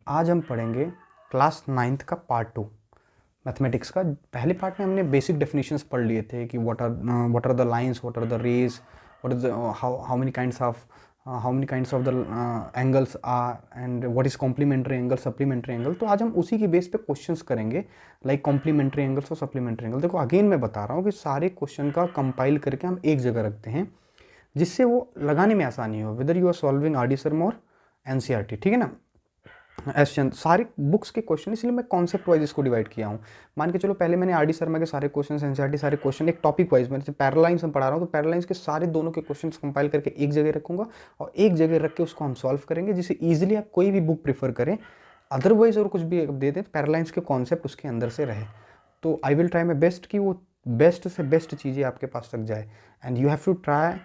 आज हम पढ़ेंगे क्लास 9th का पार्ट 2 मैथमेटिक्स का। पहले पार्ट में हमने बेसिक डेफिनेशंस पढ़ लिए थे कि what are the lines, what are the rays, what is how many kinds of the angles are and what is complementary angle, supplementary angle. तो आज हम उसी की बेस पे क्वेश्चंस करेंगे लाइक कॉम्प्लीमेंट्री एंगल्स और सप्लीमेंट्री एंगल। देखो again मैं बता रहा हूँ कि सारे क्वेश्चन का कंपाइल करके हम एक जगह रखते हैं जिससे वो लगाने में आसानी हो, whether you are solving R D Sharma और एनसीईआरटी, ठीक है ना। एसचंद सारे बुक्स के क्वेश्चन, इसलिए मैं कॉन्सेप्ट वाइज इसको डिवाइड किया हूँ। मान के चलो पहले मैंने आर डी शर्मा के सारे क्वेश्चन, एनसीईआरटी सारे क्वेश्चन एक टॉपिक वाइज, मैं जैसे पैरालाइंस हम पढ़ा रहा हूँ तो पैरालाइंस के सारे दोनों के क्वेश्चन कंपाइल करके एक जगह रखूंगा और एक जगह रख के उसको हम सॉल्व करेंगे, जिससे ईजिली आप कोई भी बुक प्रीफर करें। अदरवाइज और कुछ भी दे दें, पैरालाइंस के कॉन्सेप्ट उसके अंदर से रहे। तो I will try my best कि वो बेस्ट से बेस्ट चीज़ें आपके पास तक जाए। And you have to try,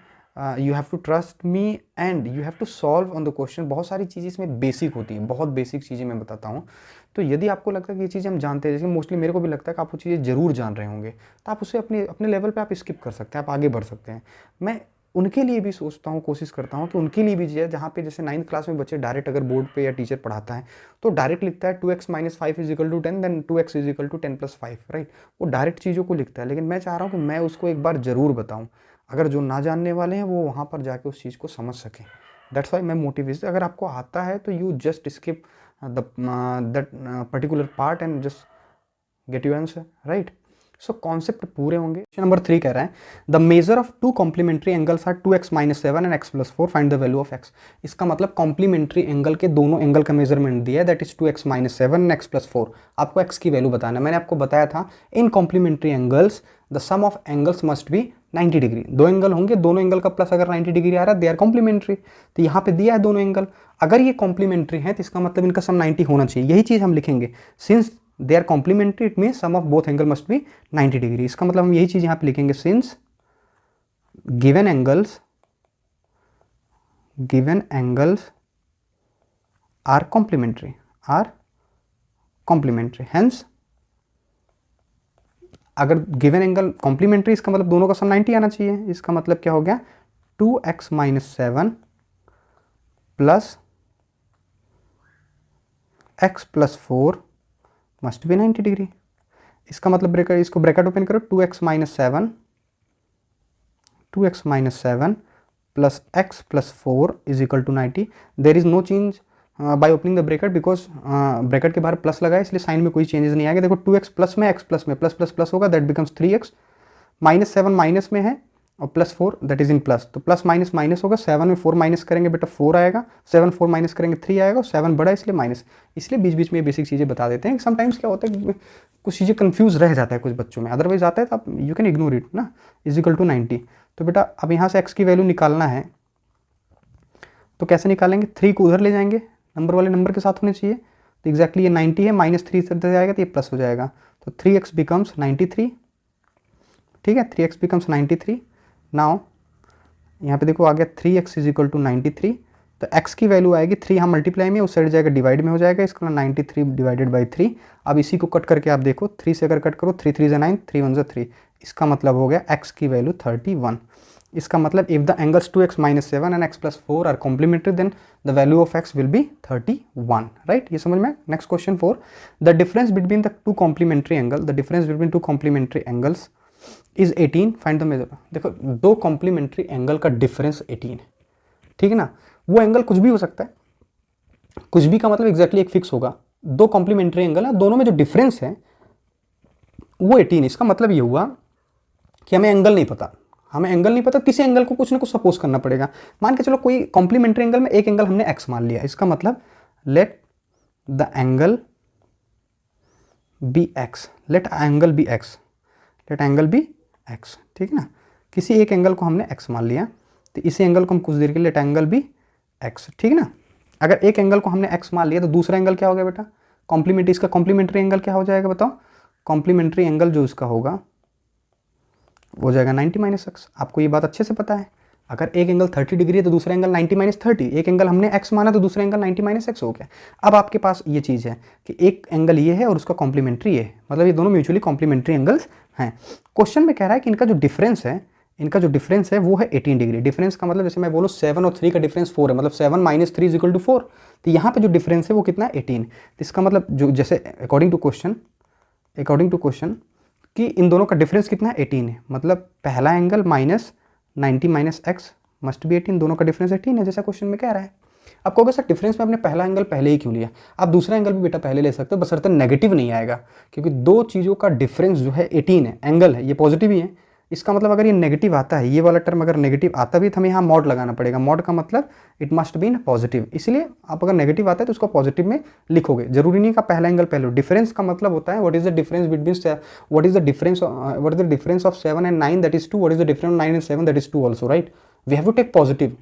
you have to trust me and you have to solve on the question. बहुत सारी चीज़ें इसमें बेसिक होती हैं, बहुत बेसिक चीज़ें मैं बताता हूँ। तो यदि आपको लगता है कि ये चीज़ें हम जानते हैं, जैसे मोस्टली मेरे को भी लगता है कि आप वो चीज़ें ज़रूर जान रहे होंगे, तो आप उसे अपने अपने लेवल पे आप स्किप कर सकते हैं, आप आगे बढ़ सकते हैं। मैं उनके लिए भी सोचता हूँ, कोशिश करता हूँ कि उनके लिए भी जहाँ पे जैसे 9th क्लास में बच्चे डायरेक्ट अगर बोर्ड पे या टीचर पढ़ाता है तो डायरेक्ट लिखता है 2x - 5 = 10, देन 2x = 10 + 5, राइट। वो डायरेक्ट चीज़ों को लिखता है, लेकिन मैं चाह रहा हूँ कि मैं उसको एक बार ज़रूर बताऊँ, अगर जो ना जानने वाले हैं वो वहाँ पर जाके उस चीज़ को समझ सकें। दैट्स वाई मैं मोटिवेशन, अगर आपको आता है तो you just skip that particular part and just get you answer, right. So concept पूरे होंगे। क्वेश्चन नंबर 3 कह रहा है the major of two complementary angles are 2x - 7 and x + 4, find the value of x। इसका मतलब complementary angle के दोनों angle का मेजरमेंट दिया है, that is 2x - 7 and x + 4। आपको x की वैल्यू बताना है। मैंने आपको बताया था in complementary angles the sum of angles must be 90 degree. दो एंगल होंगे, दोनों एंगल का प्लस अगर 90 डिग्री आ रहा है दे आर कॉम्प्लीमेंट्री। तो यहाँ पे दिया है दोनों एंगल, अगर ये कॉम्प्लीमेंट्री है तो इसका मतलब इनका सम 90 होना चाहिए। यही चीज़ हम लिखेंगे, since they are complementary it means sum of both angle must be 90 degree. इसका मतलब हम यही चीज़ यहाँ पे लिखेंगे, since given angles are complementary, hence अगर गिवन एंगल कॉम्प्लीमेंट्री इसका मतलब दोनों का सम 90 आना चाहिए। इसका मतलब क्या हो गया, 2x - 7 plus x + 4 must be 90 degree. इसका मतलब ब्रैकेट, इसको ब्रैकेट ओपन करो, 2x - 7 plus x + 4 = 90। There is no change by opening the bracket, because bracket के बाहर प्लस लगा है इसलिए साइन में कोई चेंजेस नहीं आएगा। देखो 2x प्लस में, x प्लस में, प्लस प्लस प्लस होगा, दैट बिकम्स 3x। -7 माइनस में है और +4 दैट इज इन प्लस, तो प्लस माइनस माइनस होगा। 7 में 4 माइनस करेंगे बेटा 4 आएगा, 7 4 माइनस करेंगे 3 आएगा, और 7 बड़ा इसलिए माइनस। इसलिए बीच बीच में ये बेसिक चीज़ें बता देते हैं। समटाइम्स क्या होता है, कुछ चीज़ें कंफ्यूज रह जाता है कुछ बच्चों में, अदरवाइज आता है तो आप यू कैन इग्नोर इट ना, = 90। तो बेटा अब यहाँ से x की वैल्यू निकालना है, तो कैसे निकालेंगे, 3 को उधर ले जाएंगे, नंबर वाले नंबर के साथ होने चाहिए। तो एग्जैक्टली ये 90 है, -3 से इधर जाएगा तो ये प्लस हो जाएगा, तो 3x बिकम्स 93, ठीक है, 3x बिकम्स 93। नाउ यहाँ पे देखो आ गया 3x = 93, तो x की वैल्यू आएगी 3, यहाँ मल्टीप्लाई में, उस साइड जाएगा डिवाइड में हो जाएगा, इसका 93 / 3। अब इसी को कट करके आप देखो, 3 से अगर कट करो 3 3 9, 3 1 3, इसका मतलब हो गया x की वैल्यू 31। इसका मतलब if the angles 2x - 7 and x + 4 are complementary then the value of x will be 31, right. ये समझ में। Next question 4, the difference between the two complementary angles is 18, find the measure. देखो दो complementary angle का difference 18 है, ठीक है ना। वो एंगल कुछ भी हो सकता है, कुछ भी का मतलब एग्जैक्टली एक फिक्स होगा। दो कॉम्प्लीमेंट्री एंगल है, दोनों में जो डिफरेंस है वो 18। इसका मतलब ये हुआ कि हमें एंगल नहीं पता, किसी एंगल को कुछ ना कुछ सपोज करना पड़ेगा। मान के चलो कोई कॉम्प्लीमेंट्री एंगल में एक एंगल हमने x मान लिया, इसका मतलब let the angle be x, let angle be x, ठीक है ना। किसी एक एंगल को हमने x मान लिया, तो इसी एंगल को हम कुछ देर के लिए लेट एंगल बी x, ठीक है ना। अगर एक एंगल को हमने x मान लिया तो दूसरा एंगल क्या हो गया बेटा, कॉम्प्लीमेंट्री। इसका कॉम्प्लीमेंट्री एंगल क्या हो जाएगा बताओ, कॉम्प्लीमेंट्री एंगल जो इसका होगा हो जाएगा 90 - x। आपको ये बात अच्छे से पता है, अगर एक एंगल 30 डिग्री है तो दूसरा एंगल 90 - 30, एक एंगल हमने x माना तो दूसरा एंगल 90 - x हो गया। अब आपके पास ये चीज़ है कि एक एंगल ये है और उसका कॉम्प्लीमेंट्री ये है, मतलब ये दोनों म्यूचुअली कॉम्प्लीमेंट्री एंगल्स हैं। क्वेश्चन में कह रहा है कि इनका जो डिफरेंस है इनका जो डिफरेंस है वो है 18 डिग्री। डिफरेंस का मतलब जैसे मैं बोलूँ 7 और 3 का डिफरेंस 4 है, मतलब 7 माइनस 3 इज इक्वल टू 4। तो यहाँ पे जो डिफरेंस है वो कितना है 18। तो इसका मतलब जो जैसे अकॉर्डिंग टू क्वेश्चन कि इन दोनों का डिफरेंस कितना है 18 है, मतलब पहला angle minus 90 minus x must be 18, दोनों का डिफरेंस 18 है जैसा क्वेश्चन में कह रहा है। आप कहोगे सर डिफरेंस में आपने पहला एंगल पहले ही क्यों लिया? आप दूसरा एंगल भी बेटा पहले ले सकते हो, बशर्ते नेगेटिव नहीं आएगा, क्योंकि दो चीज़ों का डिफरेंस जो है 18 है, एंगल है, ये पॉजिटिव ही है। इसका मतलब अगर ये नेगेटिव आता है, ये वाला टर्म अगर नेगेटिव आता भी तो हमें यहाँ मॉड लगाना पड़ेगा। मॉड का मतलब इट मस्ट बी पॉजिटिव, इसलिए आप अगर नेगेटिव आता है तो उसको पॉजिटिव में लिखोगे, जरूरी नहीं का पहला एंगल पहले। डिफरेंस का मतलब होता है what is the difference between what is the difference of 7 and 9 that is 2, what is the difference 9 and 7 that is 2 also, right. We have to take positive,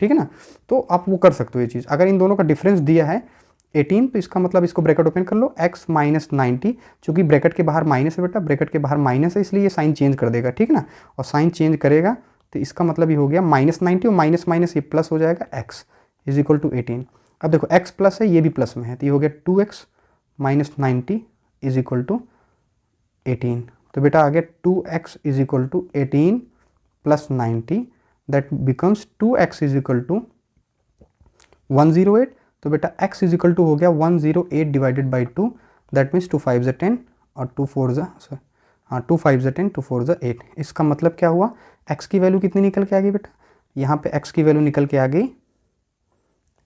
ठीक है ना। तो आप वो कर सकते हो ये चीज़। अगर इन दोनों का डिफरेंस दिया है 18 तो इसका मतलब इसको ब्रैकेट ओपन कर लो, x माइनस 90, चूंकि ब्रैकेट के बाहर माइनस है बेटा, ब्रैकेट के बाहर माइनस है इसलिए ये साइन चेंज कर देगा, ठीक है ना। और साइन चेंज करेगा तो इसका मतलब ये हो गया माइनस 90 और माइनस माइनस ये प्लस हो जाएगा, x इज इक्वल टू 18। अब देखो x प्लस है, ये भी प्लस में है, तो ये हो गया 2x minus 90 is equal to 18। तो बेटा आ गया 2x is equal to 18 plus 90, that becomes 2x is equal to 108। तो बेटा x इज इक्वल टू हो गया 108 डिवाइडेड बाई 2, दैट मीन्स 2 5 ज़ा 10 और 2 4 ज़ा 2 5 ज़ा 10 2 4 ज़ा 8। इसका मतलब क्या हुआ, x की वैल्यू कितनी निकल के आ गई बेटा, यहाँ पे x की वैल्यू निकल के आ गई,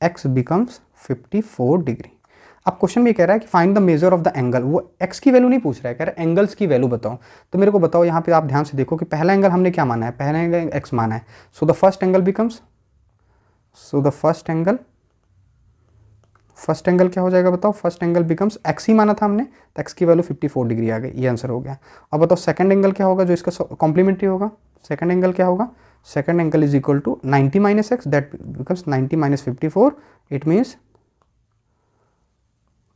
x बिकम्स 54 डिग्री। अब क्वेश्चन में कह रहा है कि find the major of the angle, वो x की वैल्यू नहीं पूछ रहा है, कह रहा है एंगल्स की वैल्यू बताओ। तो मेरे को बताओ यहाँ पे आप ध्यान से देखो कि पहला एंगल हमने क्या माना है, पहला एंगल x माना है, so the first angle becomes, first angle क्या हो जाएगा बताओ, फर्स्ट एंगल बिकम्स x ही माना था हमने, तो x की वैल्यू 54 डिग्री आ गई, ये आंसर हो गया। अब बताओ सेकंड एंगल क्या होगा जो इसका कॉम्प्लीमेंट्री होगा, सेकंड एंगल क्या होगा, second angle is equal to 90 minus x, that becomes 90 minus 54, it means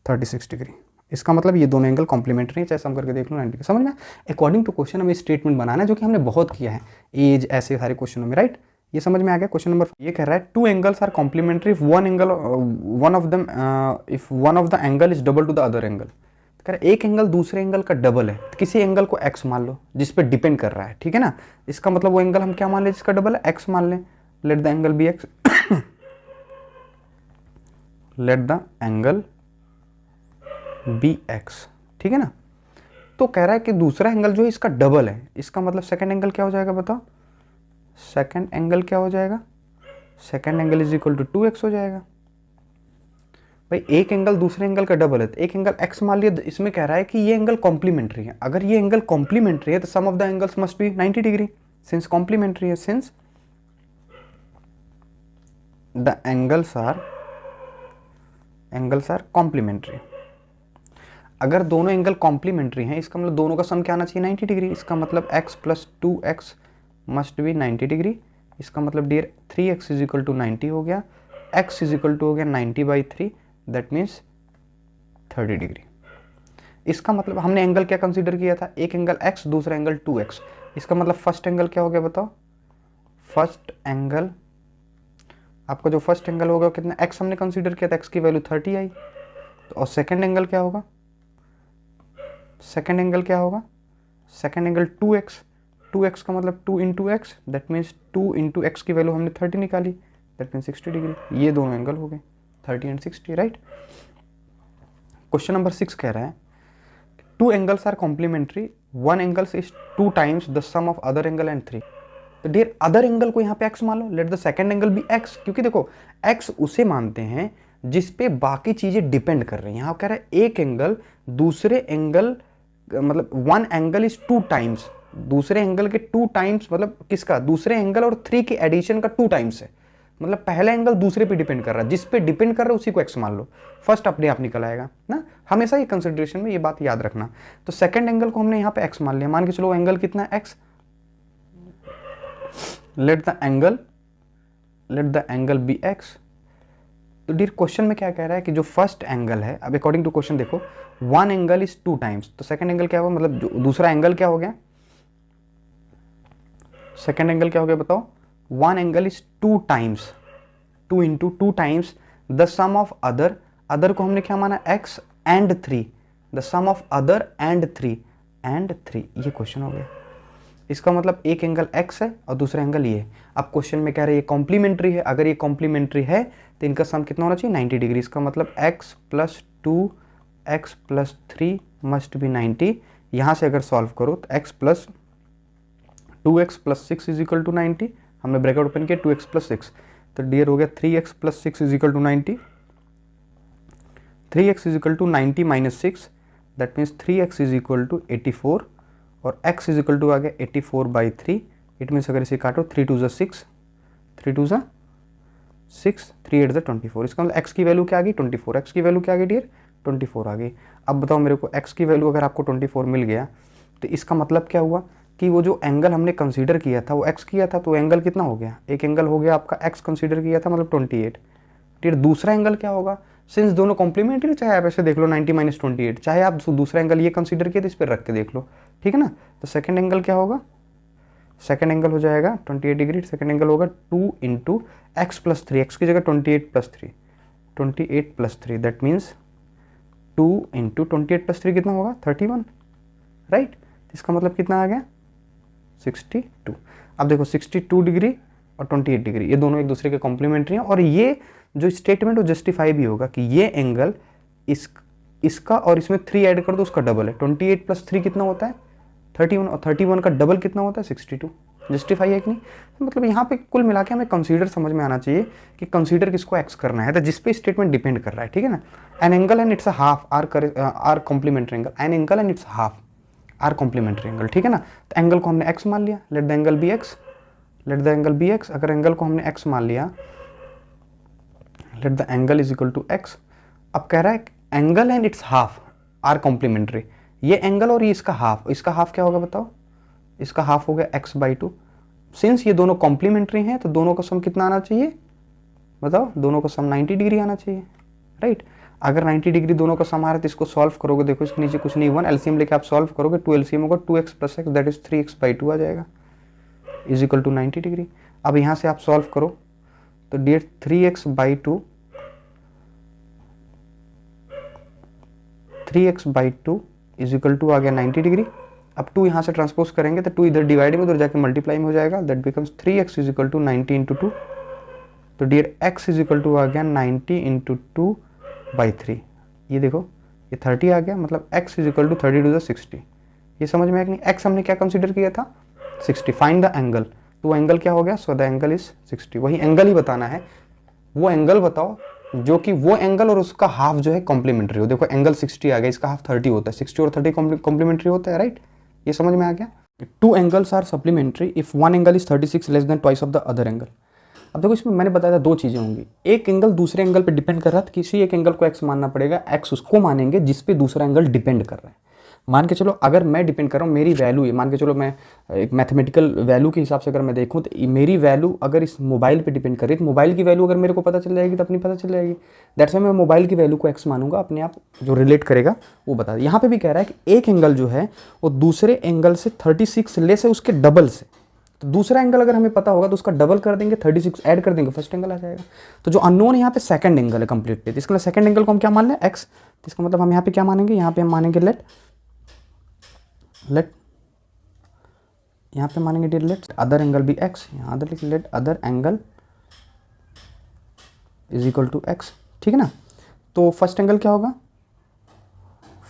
36 degree. इसका मतलब ये दोनों एंगल कॉम्प्लीमेंट्री है, चाहे सम करके देख लो 90 समझ में। अकॉर्डिंग टू क्वेश्चन हमें स्टेटमेंट बनाना है, जो कि हमने बहुत किया है एज ऐसे सारे क्वेश्चनों में, राइट। ये समझ में आ गया। क्वेश्चन नंबर ये कह रहा है two angles are complementary if one of them if one of the angle is double to the other angle. कह रहा है एक एंगल दूसरे एंगल का डबल है, तो किसी एंगल को x मान लो जिस पे डिपेंड कर रहा है, ठीक है ना। इसका मतलब वो एंगल हम क्या मान लें जिसका डबल है, x मान लें, let the angle be x let the angle be x, ठीक है ना। तो कह रहा है कि दूसरा एंगल जो है इसका डबल है, इसका मतलब सेकंड एंगल क्या हो जाएगा बताओ, सेकंड एंगल क्या हो जाएगा, second angle is equal to 2x हो जाएगा। भाई एक एंगल दूसरे एंगल का डबल है, तो एक एंगल x मान लिया, इसमें कह रहा है कि ये एंगल कॉम्प्लीमेंट्री है। अगर ये एंगल कॉम्प्लीमेंट्री है तो sum of the angles must be 90 degree, since complementary है, since the angles are complementary. अगर दोनों एंगल कॉम्प्लीमेंट्री हैं इसका मतलब दोनों का सम क्या आना चाहिए 90 डिग्री। इसका मतलब x plus 2x must be 90 degree. इसका मतलब dear 3x is equal to 90 हो गया, x इज इक्वल टू हो गया 90/3, दैट मीन्स 30 डिग्री। इसका मतलब हमने एंगल क्या कंसीडर किया था, एक एंगल x दूसरा एंगल 2x। इसका मतलब फर्स्ट एंगल क्या हो गया बताओ, फर्स्ट एंगल आपका जो फर्स्ट एंगल होगा कितना, x हमने कंसीडर किया था, x की वैल्यू 30 आई। और सेकंड एंगल क्या होगा, सेकंड एंगल क्या होगा, सेकंड एंगल 2x, 2x का मतलब 2 into x, that means 2 into x की वैल्यू हमने 30 निकाली, दैट मीन्स 60 डिग्री। ये दोनों एंगल हो गए 30 एंड 60, राइट। क्वेश्चन नंबर 6 कह रहा है two angles are complementary, one angles is 2 times the sum of other angle and 3। तो डियर अदर एंगल को यहाँ पे x मान लो, लेट द सेकंड एंगल भी x, क्योंकि देखो x उसे मानते हैं जिस पे बाकी चीजें डिपेंड कर रही हैं। यहाँ कह रहा है एक एंगल दूसरे एंगल, मतलब वन एंगल इज 2 टाइम्स, दूसरे एंगल के 2 टाइम्स, मतलब किसका, दूसरे एंगल और 3 के एडिशन का 2 टाइम्स है। मतलब पहला एंगल दूसरे पे डिपेंड कर रहा है, जिस पे डिपेंड कर रहा है उसी को x मान लो, फर्स्ट अपने आप निकल आएगा ना। हमेशा ये कंसिडरेशन में ये बात याद रखना। तो सेकंड एंगल को हमने यहाँ पे x मान लिया, मान के चलो एंगल कितना है x, let the angle be x। तो डियर क्वेश्चन में क्या कह रहा है कि जो फर्स्ट एंगल है, अब अकॉर्डिंग टू क्वेश्चन देखो वन एंगल इज 2 टाइम्स, तो सेकंड एंगल क्या होगा, मतलब जो दूसरा एंगल क्या हो गया, सेकंड एंगल क्या हो गया बताओ, one angle is 2 times, 2 into 2 times the sum of other, other को हमने क्या माना x and 3, the sum of other and 3 ये क्वेश्चन हो गया। इसका मतलब एक एंगल x है और दूसरा एंगल ये है। अब क्वेश्चन में कह रहे हैं ये कॉम्प्लीमेंट्री है, अगर ये कॉम्प्लीमेंट्री है तो इनका सम कितना होना चाहिए 90 डिग्री। इसका मतलब x plus 2x plus 3 must be 90। यहाँ से अगर सॉल्व करो तो x plus 2x plus 6 is equal to 90, हमने ब्रैकेट ओपन किया 2x प्लस 6, तो डियर हो गया 3x plus 6 is equal to 90। 3x is equal to 90 minus 6, that means 3x is equal to 84 और x इज इक्वल टू आ गया 84 by 3। It means अगर इसे काटो 3 2 6, 3 2 6, 3 8 24। इसका मतलब x की वैल्यू क्या आ गई 24। x की वैल्यू क्या आ गई डियर 24 आ गई। अब बताओ मेरे को x की वैल्यू अगर आपको 24 मिल गया तो इसका मतलब क्या हुआ कि वो जो एंगल हमने कंसीडर किया था वो x किया था, तो एंगल कितना हो गया, एक एंगल हो गया आपका x कंसीडर किया था मतलब 28। फिर दूसरा एंगल क्या होगा, सिंस दोनों कॉम्प्लीमेंट्री, चाहे आप ऐसे देख लो 90 माइनस 28, चाहे आप दूसरा एंगल ये कंसीडर किया तो इस पर रख के देख लो, ठीक है ना। तो सेकंड एंगल क्या होगा, सेकंड एंगल हो जाएगा 28 डिग्री, सेकंड एंगल होगा 2 इंटू एक्स प्लस 3, एक्स की जगह 28 plus 3, 28 plus 3, that means 2 into 28 plus 3 कितना होगा 31, राइट। इसका मतलब कितना आ गया 62। अब देखो 62 डिग्री और 28 डिग्री ये दोनों एक दूसरे के कॉम्प्लीमेंट्री हैं, और ये जो स्टेटमेंट वो जस्टिफाई भी होगा कि ये एंगल इसका और इसमें 3 ऐड कर दो उसका डबल है। 28 प्लस 3 कितना होता है 31, और 31 का डबल कितना होता है 62। जस्टिफाई है कि नहीं। तो मतलब यहाँ पे कुल मिला के हमें कंसीडर समझ में आना चाहिए कि कंसीडर किसको एक्स करना है, तो जिस पे स्टेटमेंट डिपेंड कर रहा है, ठीक है ना। An angle and its a half are complementary angle, an angle and its half are complementary angle, ठीक है ना। तो एंगल को हमने एक्स मान लिया, let the angle be x, let the angle be x. अगर एंगल को हमने एक्स मान लिया, let the angle is equal to x. अब कह रहा है angle and its half are complementary, ये एंगल और ये इसका हाफ क्या होगा बताओ, इसका हाफ हो गया एक्स बाई 2। सिंस ये दोनों कॉम्प्लीमेंट्री हैं तो दोनों का सम कितना आना चाहिए बताओ, दोनों का सम 90 डिग्री आना चाहिए, राइट। अगर 90 डिग्री दोनों का सम आ रहा है तो इसको सॉल्व करोगे, देखो इसके नीचे कुछ नहीं, 1 एलसीएम लेके आप सॉल्व करोगे, 2 एलसीएम होगा 2x plus x that is 3x by 2 आ जाएगा इज इक्वल टू 90 डिग्री। अब यहाँ से आप सॉल्व करो तो dear 3x by 2, 3x by 2 is equal to आ गया 90 डिग्री। अब 2 यहाँ से ट्रांसपोज करेंगे तो 2 इधर डिवाइड में उधर जाके मल्टीप्लाई में हो जाएगा, that becomes 3x is equal to 90 into 2। तो dear x is equal to आ गया 90 इंटू 2 बाई 3। ये देखो ये 30 आ गया, मतलब x is equal to 30 to the 60। ये समझ में आया कि नहीं। x हमने क्या कंसीडर किया था 60, फाइंड द एंगल, तो एंगल क्या हो गया, सो द एंगल इज 60। वही एंगल ही बताना है, वो एंगल बताओ जो कि वो एंगल और उसका हाफ जो है कॉम्प्लीमेंट्री हो। देखो एंगल 60 आ गया, इसका हाफ 30 होता है, 60 और 30 कॉम्प्लीमेंट्री होता है, राइट। ये समझ में आ गया। Two angles are supplementary if one angle is 36 less than twice of the other angle. अब देखो इसमें मैंने बताया था दो चीज़ें होंगी, एक एंगल दूसरे एंगल पे डिपेंड कर रहा है तो किसी एक एंगल को एक्स मानना पड़ेगा, एक्स उसको मानेंगे जिस पे दूसरा एंगल डिपेंड कर रहा है। मान के चलो अगर मैं डिपेंड कर रहा हूँ, मेरी वैल्यू है, मान के चलो मैं एक मैथमेटिकल वैल्यू के हिसाब से अगर मैं देखूँ तो मेरी वैल्यू अगर इस मोबाइल पे डिपेंड कर रही है तो मोबाइल की वैल्यू अगर मेरे को पता चल जाएगी तो अपनी पता चल जाएगी, दैट्स वाई मैं मोबाइल की वैल्यू को एक्स मानूंगा, अपने आप जो रिलेट करेगा वो बता दे। यहाँ पे भी कह रहा है कि एक एंगल जो है वो दूसरे एंगल से 36 लेस है उसके डबल से, तो दूसरा एंगल अगर हमें पता होगा तो उसका डबल कर देंगे, 36 ऐड कर देंगे, फर्स्ट एंगल आ जाएगा। तो जो अननोन है यहाँ पे सेकंड एंगल है कंप्लीटली, तो इसका सेकंड एंगल को हम क्या मान लें एक्स, तो इसका मतलब हम यहाँ पे क्या मानेंगे, यहाँ पे हम मानेंगे लेट यहाँ पे मानेंगे डियर लेट अदर एंगल भी एक्स, यहाँ अदर लिख let other angle is equal to x, ठीक है ना। तो फर्स्ट एंगल क्या होगा,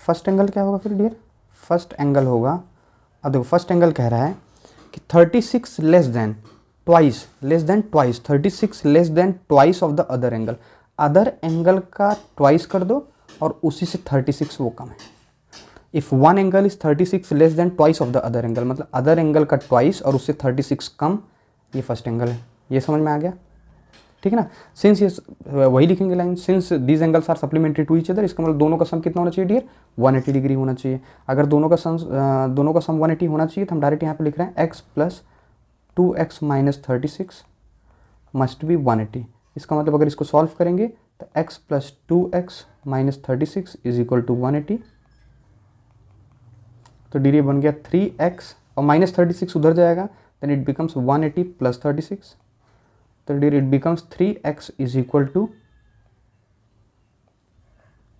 फर्स्ट एंगल क्या होगा फिर डियर, फर्स्ट एंगल होगा, अब देखो फर्स्ट एंगल कह रहा है कि 36 less than twice, 36 less than twice of the other angle, other angle का ट्वाइस कर दो और उसी से 36 वो कम है। If one angle is 36 less than twice of the other angle, मतलब अदर एंगल का ट्वाइस और उससे 36 कम, ये फर्स्ट एंगल है। ये समझ में आ गया, ठीक है ना। सिंस ये वही लिखेंगे line, since these angles are supplementary to each other, इसका मतलब दोनों का सम कितना होना चाहिए डियर 180 डिग्री होना चाहिए। अगर दोनों का सम 180 होना चाहिए तो हम डायरेक्ट यहाँ पे लिख रहे हैं x plus 2x minus 36 must be 180। इसका मतलब अगर इसको सॉल्व करेंगे तो x plus 2x minus 36 is equal to 180। तो डियर बन गया 3x और माइनस 36 उधर जाएगा, देन इट बिकम्स 180 प्लस 36, तो dear it becomes 3x is equal to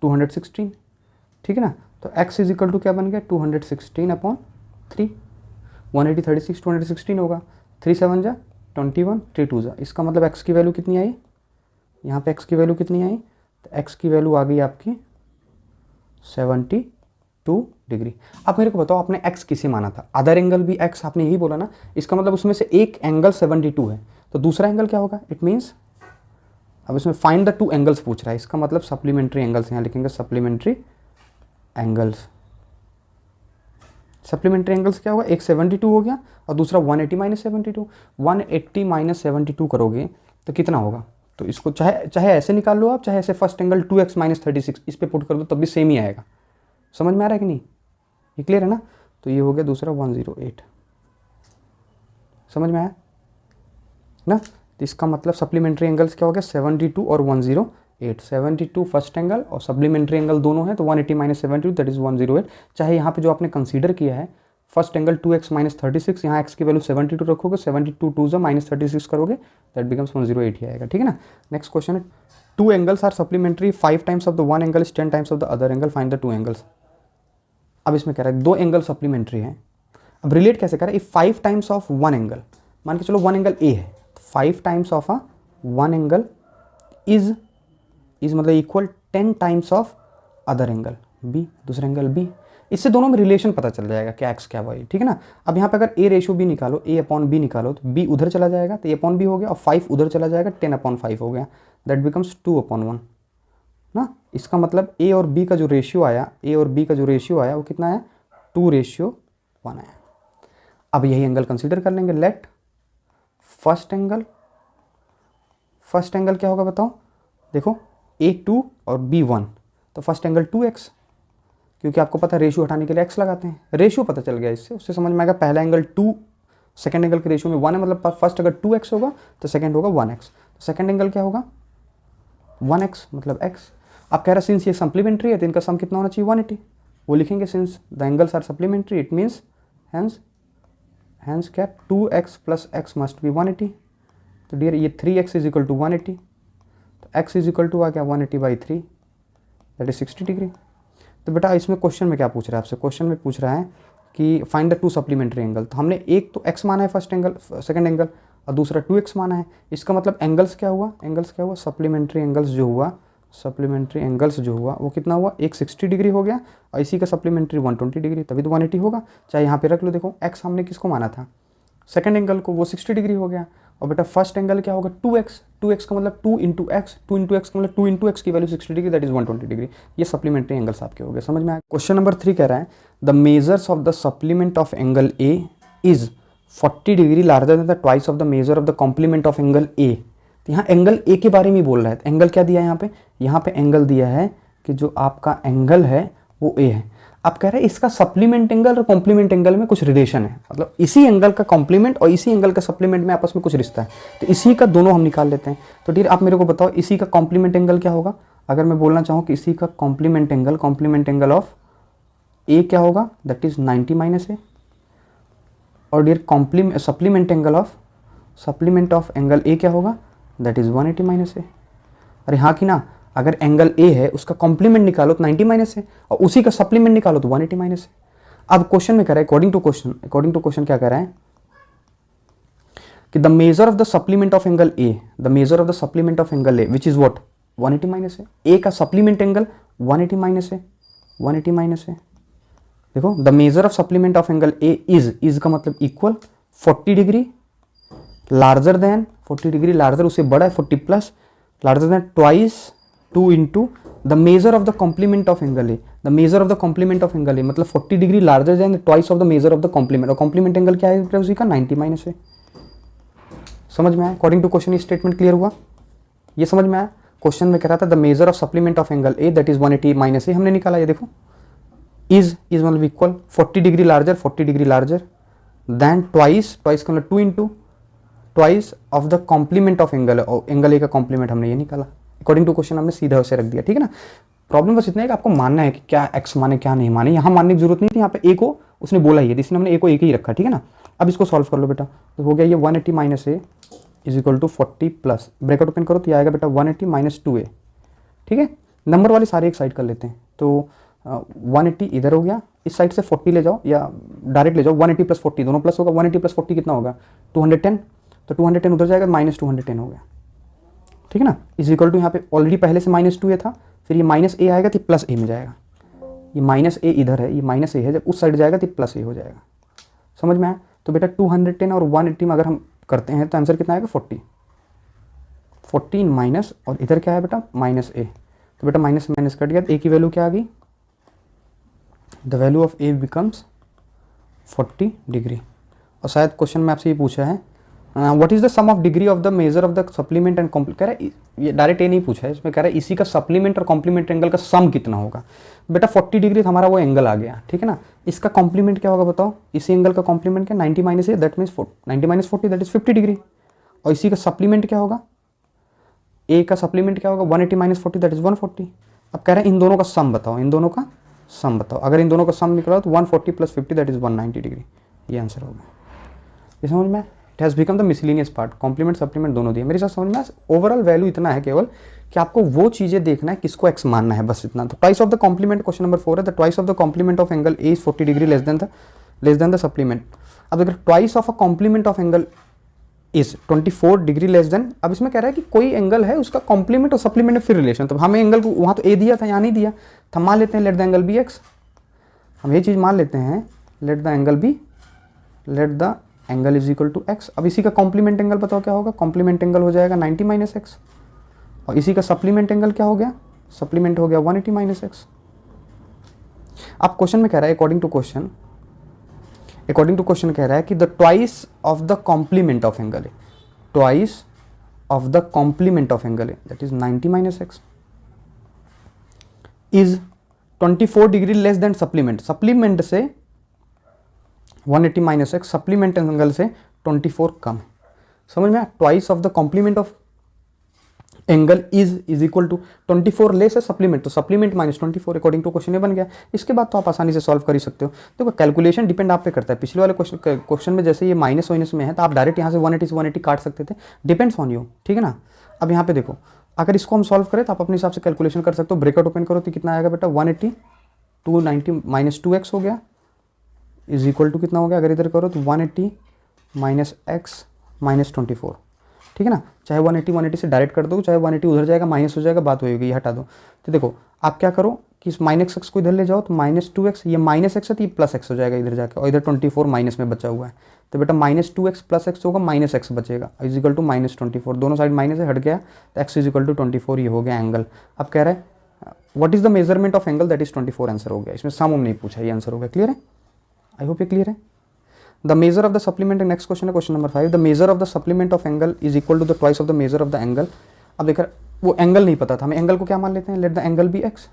216, ठीक है ना। तो x इज इक्वल टू क्या बन गया 216 अपॉन 3। 180 36 216 होगा, 3 7 जा 21, 3 2 जा, इसका मतलब x की वैल्यू कितनी आई, यहाँ पे x की वैल्यू कितनी आई, तो x की वैल्यू आ गई आपकी 72 डिग्री। अब मेरे को बताओ आपने x किसे माना था, अदर एंगल भी x आपने यही बोला ना, इसका मतलब उसमें से एक एंगल 72 है, तो दूसरा एंगल क्या होगा, इट मीन्स अब इसमें फाइंड द टू एंगल्स पूछ रहा है, इसका मतलब सप्लीमेंट्री एंगल्स, यहाँ लिखेंगे सप्लीमेंट्री एंगल्स। सप्लीमेंट्री एंगल्स क्या होगा, एक 72 हो गया और दूसरा 180 माइनस 72, 180 माइनस 72 करोगे तो कितना होगा, तो इसको चाहे ऐसे निकाल लो आप, चाहे ऐसे फर्स्ट एंगल 2x माइनस 36 इस पर पुट कर दो तब भी सेम ही आएगा। समझ में आ रहा है कि नहीं, ये क्लियर है ना। तो ये हो गया दूसरा 108, समझ में आया ना। तो इसका मतलब सप्लीमेंट्री एंगल्स क्या हो गया, 72 और 108, 72 फर्स्ट एंगल और सप्लीमेंट्री एंगल दोनों है तो 180 माइनस 72 दैट इज 108। चाहे यहाँ पे जो आपने कंसीडर किया है फर्स्ट एंगल 2x माइनस 36, यहाँ x की वैल्यू 72 रखोगे, 72 2 माइनस 36 करोगे दैट बिकम्स 108 ही आएगा, ठीक है ना। नेक्स्ट क्वेश्चन है, two angles are supplementary 5 times of the one angle is 10 times of the other angle, find the two angles. अब इसमें कह रहा है दो एंगल सप्लीमेंट्री है, अब रिलेट कैसे कर रहा है, 5 टाइम्स ऑफ वन एंगल, मान के चलो वन एंगल ए है, 5 times of a one angle is मतलब equal 10 times of other angle B, दूसरा एंगल बी, इससे दोनों में रिलेशन पता चल जाएगा क्या एक्स क्या वाई, ठीक है ना। अब यहाँ पे अगर ए रेशो बी निकालो, ए अपॉन बी निकालो तो बी उधर चला जाएगा तो ए अपॉन बी हो गया और 5 उधर चला जाएगा 10 अपॉन 5 हो गया, दैट बिकम्स 2 अपॉन 1 ना। इसका मतलब ए और बी का जो रेशियो आया, ए और बी का जो रेशियो आया वो कितना आया, 2:1 आया। अब यही एंगल कंसीडर कर लेंगे, लेट फर्स्ट एंगल क्या होगा बताओ, देखो ए 2 और बी 1, तो फर्स्ट एंगल 2x, क्योंकि आपको पता है रेशियो हटाने के लिए x लगाते हैं, रेशियो पता चल गया इससे, उससे समझ में आएगा पहला एंगल 2 सेकंड एंगल के रेशियो में 1 है, मतलब फर्स्ट अगर 2x होगा तो सेकंड होगा 1x, तो सेकंड एंगल क्या होगा 1x मतलब x। अब कह रहा सिंस ये सप्लीमेंट्री है तो इनका सम कितना होना चाहिए 180, वो लिखेंगे since the angles are supplementary it means hence क्या 2x plus x must be 180, तो डियर ये 3x इज इक्वल टू 180, तो x इज इक्वल टू आ गया 180/3 दैट इज 60 डिग्री। तो बेटा इसमें क्वेश्चन में क्या पूछ रहा है आपसे, क्वेश्चन में पूछ रहा है कि find the to supplementary angle, तो हमने एक तो x माना है फर्स्ट एंगल सेकंड एंगल और दूसरा 2x माना है, इसका मतलब एंगल्स क्या हुआ सप्लीमेंट्री एंगल्स जो हुआ वो कितना हुआ, एक 60 डिग्री हो गया और इसी का सप्लीमेंट्री 120 डिग्री, तभी तो 180 होगा। चाहे यहाँ पे रख लो, देखो x हमने किसको माना था सेकंड एंगल को, वो 60 डिग्री हो गया, और बेटा फर्स्ट एंगल क्या होगा 2x का मतलब 2 इंटू एक्स का मतलब 2 इंटू एक्स की value 60 degree that is 120 degree, ये सप्लीमेंट्री एंगल्स आपके हो गए, समझ में आया। क्वेश्चन नंबर 3 कह रहा है the measures of the supplement of angle A is 40 degree larger than the twice of the major of the complement of angle A. तो यहाँ एंगल ए के बारे में बोल रहा है, तो एंगल क्या दिया है यहाँ पे एंगल दिया है कि जो आपका एंगल है वो ए है। अब कह रहे हैं इसका सप्लीमेंट एंगल और कॉम्प्लीमेंट एंगल में कुछ रिलेशन है, मतलब इसी एंगल का कॉम्प्लीमेंट और इसी एंगल का सप्लीमेंट में आपस में कुछ रिश्ता है, तो इसी का दोनों हम निकाल लेते हैं। तो ठीक आप मेरे को बताओ इसी का कॉम्प्लीमेंट एंगल क्या होगा, अगर मैं बोलना चाहूँ कि इसी का कॉम्प्लीमेंट एंगल ऑफ ए क्या होगा दैट इज 90 माइनस ए, और dear supplement of angle A क्या होगा दैट इज 180 माइनस ए। अरे हाँ कि ना, अगर एंगल ए है उसका कॉम्प्लीमेंट निकालो तो 90 माइनस है और उसी का सप्लीमेंट निकालो तो 180 माइनस है। अब क्वेश्चन में कह रहा है अकॉर्डिंग टू क्वेश्चन क्या कह रहा है कि the major of the supplement of angle A which is what 180 minus है, ए का सप्लीमेंट एंगल 180 माइनस है। देखो the major of supplement of angle A is का मतलब equal 40 degree larger than 40 degree larger उससे बड़ा है 40 plus larger than twice 2 into the major of the complement of angle A, the major of the complement of angle ए मतलब 40 degree larger than twice of the major of the complement, और complement angle क्या है उसी का 90 minus है। समझ में आया, अकॉर्डिंग टू क्वेश्चन ये स्टेटमेंट क्लियर हुआ, ये समझ में आया। क्वेश्चन में कह रहा था the major of supplement of angle A that is 180 minus A, हमने निकाला, ये देखो इज मतलब equal 40 degree larger than twice का मतलब 2 into twice of the complement of angle A का कॉम्प्लीमेंट हमने ये निकाला, अकॉर्डिंग टू क्वेश्चन हमने सीधा उसे रख दिया, ठीक है ना। प्रॉब्लम बस इतना है कि आपको मानना है कि क्या एक्स माने क्या नहीं माने, यहाँ मानने की जरूरत नहीं थी, यहाँ पे ए को उसने बोला ही है इसलिए हमने ए को एक ही रखा, ठीक है ना। अब इसको सॉल्व कर लो बेटा, तो हो गया ये 180 minus A is equal to 40 plus bracket open करो तो ये आएगा बेटा 180 माइनस 2a, ठीक है। नंबर वाले सारे एक साइड कर लेते हैं, तो 180 इधर हो गया, इस साइड से 40 ले जाओ या डायरेक्ट ले जाओ, 180 प्लस 40 दोनों प्लस होगा, 180 प्लस 40 कितना होगा 210, तो 210 उधर जाएगा, माइनस 210 हो गया, ठीक है ना। इज इक्वल टू यहाँ पे ऑलरेडी पहले से -2 था, फिर ये माइनस ए आएगा तो प्लस ए में जाएगा, ये माइनस ए इधर है, ये माइनस ए है, जब उस साइड जाएगा तो प्लस ए हो जाएगा, समझ में आया। तो बेटा 210 और 180 में अगर हम करते हैं तो आंसर कितना आएगा 40 माइनस, और इधर क्या है बेटा माइनस ए, तो बेटा माइनस माइनस कट गया, तो ए की वैल्यू क्या आ गई, the value of A becomes 40 degree. और शायद क्वेश्चन में आपसे ये पूछा है what is the sum of degree of the major of the supplement and complement, कह रहा है ये डायरेक्ट ए नहीं पूछा है, इसमें कह रहा है इसी का सप्लीमेंट और कॉम्प्लीमेंट एंगल का सम कितना होगा। बेटा 40 डिग्री हमारा वो एंगल आ गया, ठीक है ना। इसका कॉम्प्लीमेंट क्या होगा बताओ, इसी एंगल का कॉम्प्लीमेंट क्या 90 minus A, that means 90 minus 40 that is 50 degree. और इसी का सप्लीमेंट क्या होगा, ए का सप्लीमेंट क्या होगा 180 माइनस 40 दैट इज 140। अब कह रहे हैं इन दोनों का सम बताओ, इन दोनों का सम बताओ, अगर इन दोनों का सम निकला तो 140 प्लस 50 दैट इज 190 डिग्री, ये आंसर होगा। ये समझ में, it has become the miscellaneous part, complement supplement दोनों दिए, मेरे साथ समझ में। ओवरऑल वैल्यू इतना है केवल कि आपको वो चीज़ें देखना है किसको एक्स मानना है, बस इतना। तो twice of the complement, question number 4 है, the twice of the complement of angle A is 40 degree less than the supplement. अब अगर twice of a complement of angle is 24 degree less than, अब इसमें कह रहा है कि कोई एंगल है उसका कॉम्प्लीमेंट और सप्लीमेंट में फिर रिलेशन, तो हमें एंगल को वहाँ तो ए दिया था, यहाँ नहीं दिया, तो हम मान लेते हैं let the angle be x, हम ये चीज़ मान लेते हैं let the angle is equal to x. अब इसी का कॉम्प्लीमेंट एंगल बताओ क्या होगा, कॉम्प्लीमेंट एंगल हो जाएगा 90 माइनस एक्स, और इसी का सप्लीमेंट एंगल क्या हो गया, सप्लीमेंट हो गया 180 माइनस एक्स। अब क्वेश्चन में कह रहा है अकॉर्डिंग टू क्वेश्चन कह रहा है कि the twice of the complement of angle है, twice of the complement of angle है that is 90 minus x is 24 degree less than supplement, supplement से 180 माइनस एक्स, सप्लीमेंट एंगल से 24 कम है, समझ में। Twice of the complement of angle is equal to 24 less है supplement, तो supplement minus 24 according to question ये बन गया। इसके बाद तो आप आसानी से सॉल्व कर ही सकते हो। देखो कैलकुलेशन डिपेंड आप पे करता है, पिछले वाले क्वेश्चन में जैसे ये माइनस वाइनस में है तो आप डायरेक्ट यहाँ से 180 से 180 काट सकते थे, डिपेंड्स ऑन यू, ठीक है ना। अब यहाँ पे देखो अगर इसको हम सॉल्व करें तो आप अपने हिसाब से कैलकुलेशन कर सकते हो, ब्रेकेट ओपन करो तो कितना आएगा बेटा 180 290 माइनस 2x हो गया इज इक्वल टू कितना हो गया, अगर इधर करो तो 180 माइनस एक्स माइनस 24, ठीक है ना। चाहे 180 से डायरेक्ट कर दो, चाहे 180 उधर जाएगा माइनस हो जाएगा, बात होगी, ये हटा दो। तो देखो आप क्या करो कि इस माइनस एक्स को इधर ले जाओ, तो माइनस 2x, ये माइनस एक्स है तो ये प्लस एक्स हो जाएगा इधर जाकर, और इधर 24 माइनस में बचा हुआ है, तो बेटा माइनस 2x प्लस एक्स होगा, माइनस एक्स बचेगा इज इक्वल टू माइनस 24, दोनों साइड माइनस है हट गया, तो एक्स इज इक्वल टू 24, ये हो गया एंगल। अब कह रहा है what is the measurement of angle that is 24, answer हो गया, इसमें सम नहीं पूछा, ये आंसर हो गया। क्लियर है, आई होप ये क्लियर है। The measure of the supplement, next question है question number 5, the measure of the supplement of angle is equal to the twice of the measure of the angle। अब देखकर वो angle नहीं पता था, हमें एंगल को क्या मान लेते हैं, let the angle be x.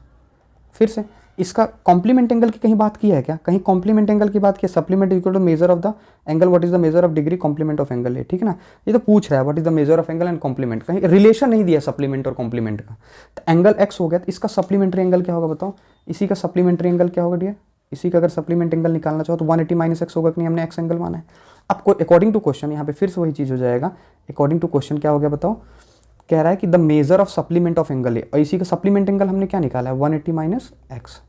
फिर से इसका कॉम्प्लीमेंट एंगल की कहीं बात की है क्या, कहीं कॉम्प्लीमेंट एंगल की बात की, supplement equal to measure of the angle, what is the major of degree complement of angle है, ठीक है ना। ये तो पूछ रहा है what is the major of angle and complement, कहीं रिलेशन नहीं दिया सप्लीमेंट और कॉम्प्लीमेंट का। तो एंगल एक्स हो गया, तो इसका सप्लीमेंट्री एंगल क्या होगा बताओ, इसी का सप्लीमेंट्री एंगल क्या होगा डियर, इसी का अगर सप्लीमेंट एंगल निकालना चाहो तो 180 माइनस एक्स होगा कि नहीं, हमने एक्स एंगल माना है। अब अकॉर्डिंग टू क्वेश्चन यहाँ पे फिर से वही चीज़ हो जाएगा, अकॉर्डिंग टू क्वेश्चन क्या हो गया बताओ, कह रहा है कि the major of supplement of angle है, और इसी का सप्लीमेंट एंगल हमने क्या निकाला है 180 minus x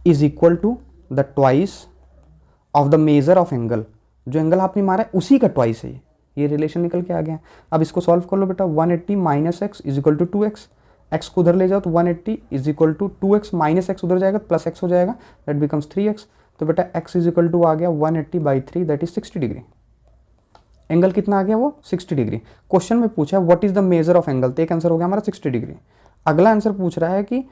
is equal to the twice of the major of angle, जो एंगल आपने मारा है उसी का ट्वाइस है, ये रिलेशन निकल के आ गया। अब इसको सॉल्व कर लो बेटा, 180 minus x is equal to 2x, x को उधर ले जाओ तो 180 is equal to 2x minus x उधर जाएगा प्लस एक्स हो जाएगा, दैट बिकम्स 3x, तो बेटा x इज इक्वल टू आ गया 180/3 दैट इज 60 डिग्री। एंगल कितना आ गया वो 60 डिग्री। क्वेश्चन में पूछा what is the major of angle, तो एक आंसर हो गया हमारा 60 डिग्री। अगला आंसर पूछ रहा है कि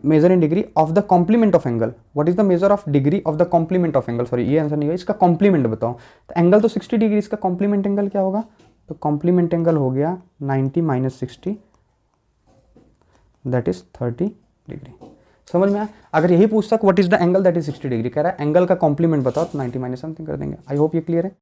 measure in degree of the complement of angle, what is the major of degree of the complement of angle, sorry ये आंसर नहीं है, इसका कॉम्प्लीमेंट बताओ। तो एंगल तो 60 डिग्री, इसका कॉम्प्लीमेंट एंगल क्या होगा, तो कॉम्प्लीमेंट एंगल हो गया 90 माइनस 60 दैट इज 30 डिग्री। समझ में आया। अगर यही पूछता what is the angle that is 60 degree, कह रहा है एंगल का कॉम्प्लीमेंट बताओ, तो 90 माइनस समथिंग कर देंगे। आई होप ये क्लियर है।